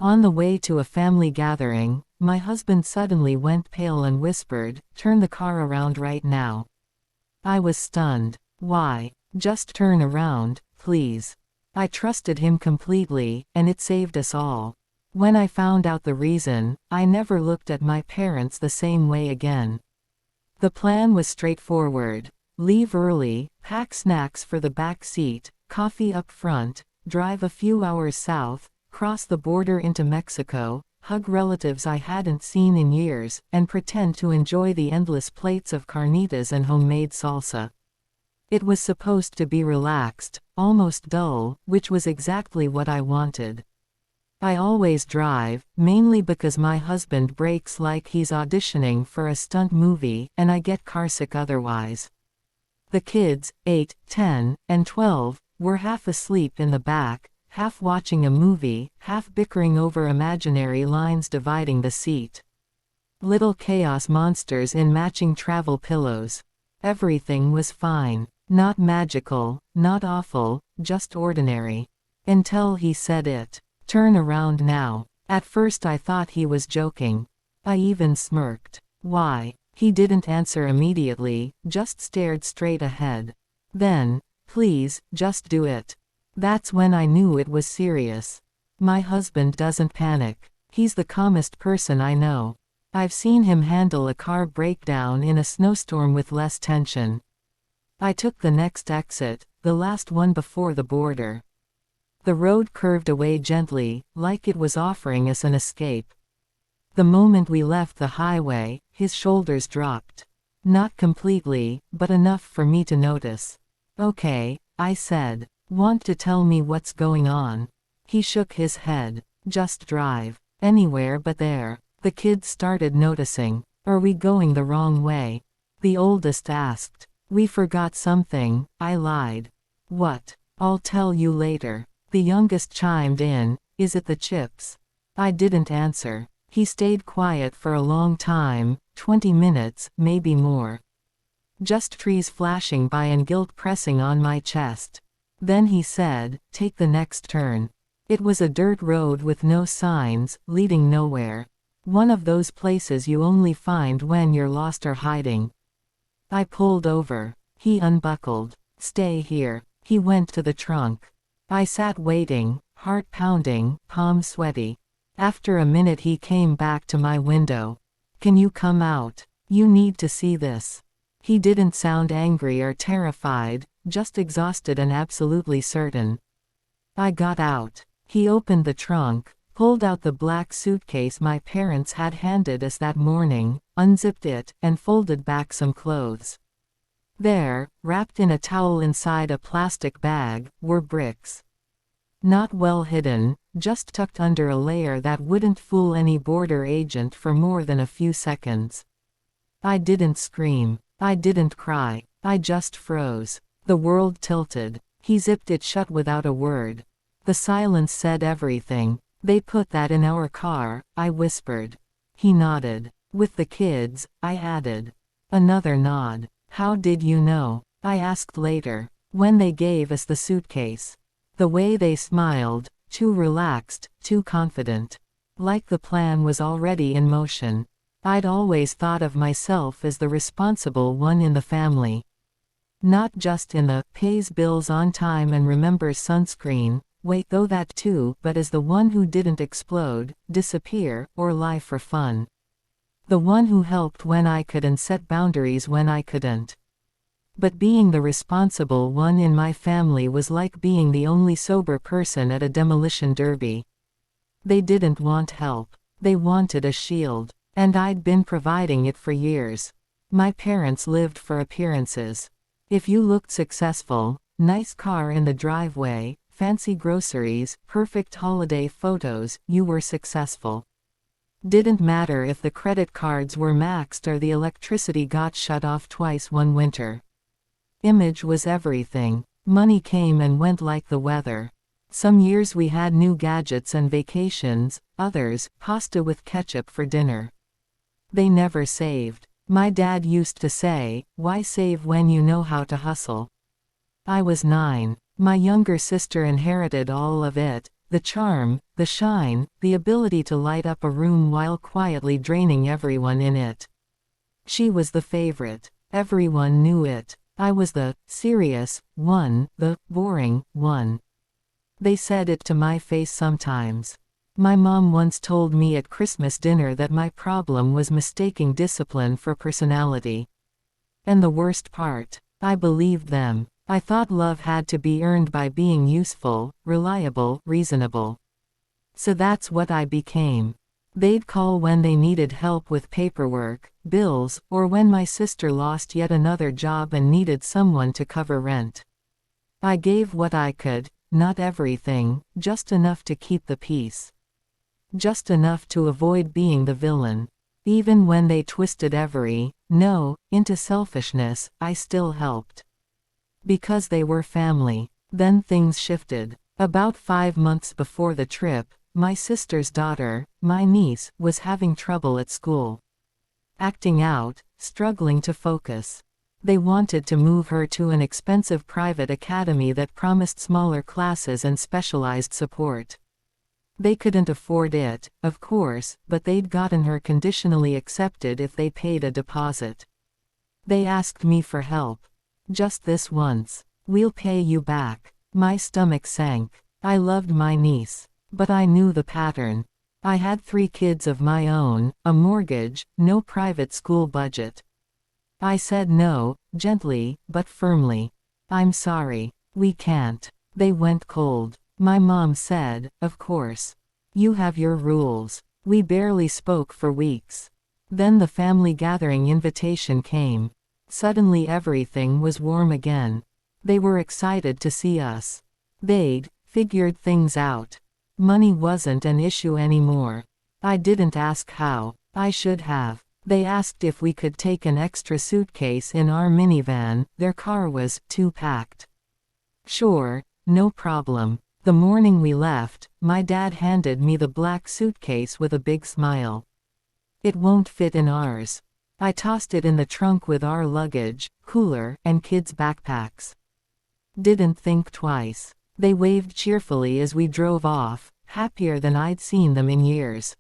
On the way to a family gathering, my husband suddenly went pale and whispered, "Turn the car around right now." I was stunned. Why? Just turn around, please. I trusted him completely, and it saved us all. When I found out the reason, I never looked at my parents the same way again. The plan was straightforward. Leave early, pack snacks for the back seat, coffee up front, drive a few hours south, cross the border into Mexico, hug relatives I hadn't seen in years, and pretend to enjoy the endless plates of carnitas and homemade salsa. It was supposed to be relaxed, almost dull, which was exactly what I wanted. I always drive, mainly because my husband brakes like he's auditioning for a stunt movie, and I get carsick otherwise. The kids, 8, 10, and 12, were half asleep in the back, half watching a movie, half bickering over imaginary lines dividing the seat. Little chaos monsters in matching travel pillows. Everything was fine. Not magical, not awful, just ordinary. Until he said it. Turn around now. At first I thought he was joking. I even smirked. Why? He didn't answer immediately, just stared straight ahead. Then, "Please, just do it." That's when I knew it was serious. My husband doesn't panic. He's the calmest person I know. I've seen him handle a car breakdown in a snowstorm with less tension. I took the next exit, the last one before the border. The road curved away gently, like it was offering us an escape. The moment we left the highway, his shoulders dropped. Not completely, but enough for me to notice. "Okay," I said. "Want to tell me what's going on?" He shook his head. "Just drive. Anywhere but there." The kids started noticing. "Are we going the wrong way?" The oldest asked. "We forgot something," I lied. "What?" "I'll tell you later." The youngest chimed in, "Is it the chips?" I didn't answer. He stayed quiet for a long time, 20 minutes, maybe more. Just trees flashing by and guilt pressing on my chest. Then he said, "Take the next turn." It was a dirt road with no signs, leading nowhere. One of those places you only find when you're lost or hiding. I pulled over. He unbuckled. "Stay here." He went to the trunk. I sat waiting, heart pounding, palms sweaty. After a minute he came back to my window. "Can you come out? You need to see this." He didn't sound angry or terrified, just exhausted and absolutely certain. I got out. He opened the trunk, pulled out the black suitcase my parents had handed us that morning, unzipped it, and folded back some clothes. There, wrapped in a towel inside a plastic bag, were bricks. Not well hidden, just tucked under a layer that wouldn't fool any border agent for more than a few seconds. I didn't scream. I didn't cry. I just froze. The world tilted. He zipped it shut without a word. The silence said everything. "They put that in our car," I whispered. He nodded. "With the kids," I added. Another nod. "How did you know?" I asked later. "When they gave us the suitcase." The way they smiled, too relaxed, too confident. Like the plan was already in motion. I'd always thought of myself as the responsible one in the family. Not just in the pays bills on time and remembers sunscreen, wait though that too, but as the one who didn't explode, disappear, or lie for fun. The one who helped when I could and set boundaries when I couldn't. But being the responsible one in my family was like being the only sober person at a demolition derby. They didn't want help. They wanted a shield. And I'd been providing it for years. My parents lived for appearances. If you looked successful, nice car in the driveway, fancy groceries, perfect holiday photos, you were successful. Didn't matter if the credit cards were maxed or the electricity got shut off twice one winter. Image was everything. Money came and went like the weather. Some years we had new gadgets and vacations, others, pasta with ketchup for dinner. They never saved. My dad used to say, "Why save when you know how to hustle?" I was 9. My younger sister inherited all of it, The charm, the shine, the ability to light up a room while quietly draining everyone in it. She was the favorite. Everyone knew it. I was the serious one, the boring one. They said it to my face sometimes. My mom once told me at Christmas dinner that my problem was mistaking discipline for personality. And the worst part, I believed them. I thought love had to be earned by being useful, reliable, reasonable. So that's what I became. They'd call when they needed help with paperwork, bills, or when my sister lost yet another job and needed someone to cover rent. I gave what I could, not everything, just enough to keep the peace. Just enough to avoid being the villain. Even when they twisted every no into selfishness, I still helped. Because they were family. Then things shifted. About 5 months before the trip, my sister's daughter, my niece, was having trouble at school. Acting out, struggling to focus. They wanted to move her to an expensive private academy that promised smaller classes and specialized support. They couldn't afford it, of course, but they'd gotten her conditionally accepted if they paid a deposit. They asked me for help. Just this once. We'll pay you back. My stomach sank. I loved my niece. But I knew the pattern. I had 3 kids of my own, a mortgage, no private school budget. I said no, gently, but firmly. I'm sorry. We can't. They went cold. My mom said, of course. You have your rules. We barely spoke for weeks. Then the family gathering invitation came. Suddenly everything was warm again. They were excited to see us. They'd figured things out. Money wasn't an issue anymore. I didn't ask how. I should have. They asked if we could take an extra suitcase in our minivan. Their car was too packed. Sure, no problem. The morning we left, my dad handed me the black suitcase with a big smile. It won't fit in ours. I tossed it in the trunk with our luggage, cooler, and kids' backpacks. Didn't think twice. They waved cheerfully as we drove off, happier than I'd seen them in years.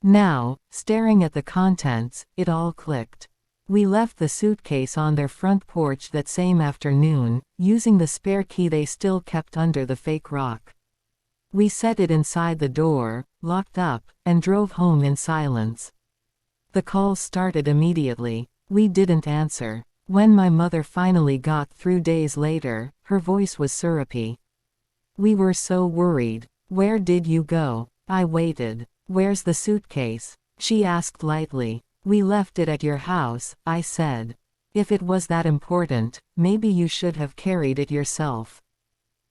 Now, staring at the contents, it all clicked. We left the suitcase on their front porch that same afternoon, using the spare key they still kept under the fake rock. We set it inside the door, locked up, and drove home in silence. The calls started immediately. We didn't answer. When my mother finally got through days later, her voice was syrupy. We were so worried. Where did you go? I waited. Where's the suitcase? She asked lightly. We left it at your house, I said. If it was that important, maybe you should have carried it yourself.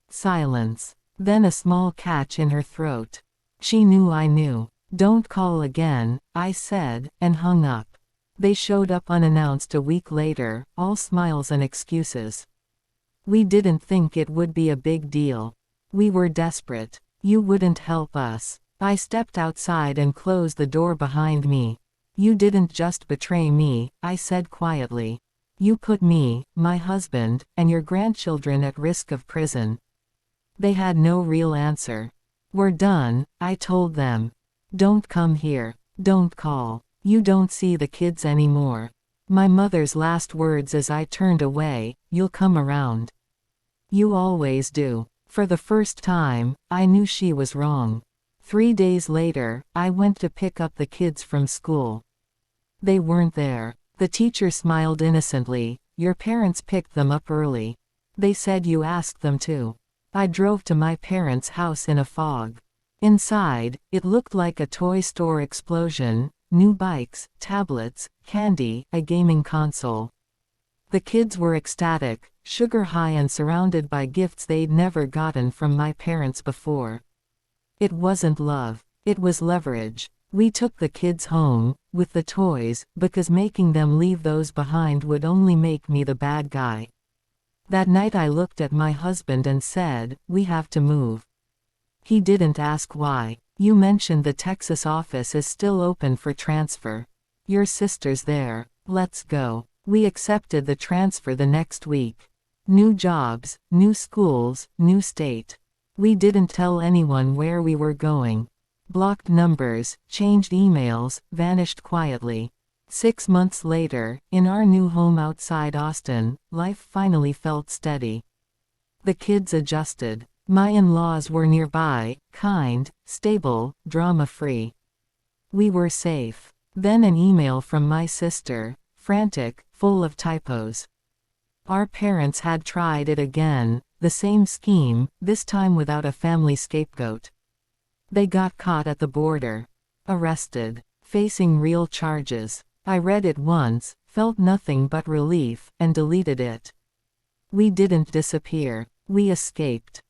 Silence. Then a small catch in her throat. She knew I knew. Don't call again, I said, and hung up. They showed up unannounced a week later, all smiles and excuses. We didn't think it would be a big deal. We were desperate. You wouldn't help us. I stepped outside and closed the door behind me. You didn't just betray me, I said quietly. You put me, my husband, and your grandchildren at risk of prison. They had no real answer. We're done, I told them. Don't come here. Don't call. You don't see the kids anymore. My mother's last words as I turned away, you'll come around. You always do. For the first time, I knew she was wrong. 3 days later, I went to pick up the kids from school. They weren't there. The teacher smiled innocently. Your parents picked them up early. They said you asked them to. I drove to my parents' house in a fog. Inside, it looked like a toy store explosion. New bikes, tablets, candy, a gaming console. The kids were ecstatic, sugar high and surrounded by gifts they'd never gotten from my parents before. It wasn't love. It was leverage. We took the kids home, with the toys, because making them leave those behind would only make me the bad guy. That night I looked at my husband and said, we have to move. He didn't ask why. You mentioned the Texas office is still open for transfer. Your sister's there. Let's go. We accepted the transfer the next week. New jobs, new schools, new state. We didn't tell anyone where we were going. Blocked numbers, changed emails, vanished quietly. 6 months later, in our new home outside Austin, life finally felt steady. The kids adjusted. My in-laws were nearby, kind, stable, drama-free. We were safe. Then an email from my sister, frantic, full of typos. Our parents had tried it again, the same scheme, this time without a family scapegoat. They got caught at the border. Arrested. Facing real charges. I read it once, felt nothing but relief, and deleted it. We didn't disappear. We escaped.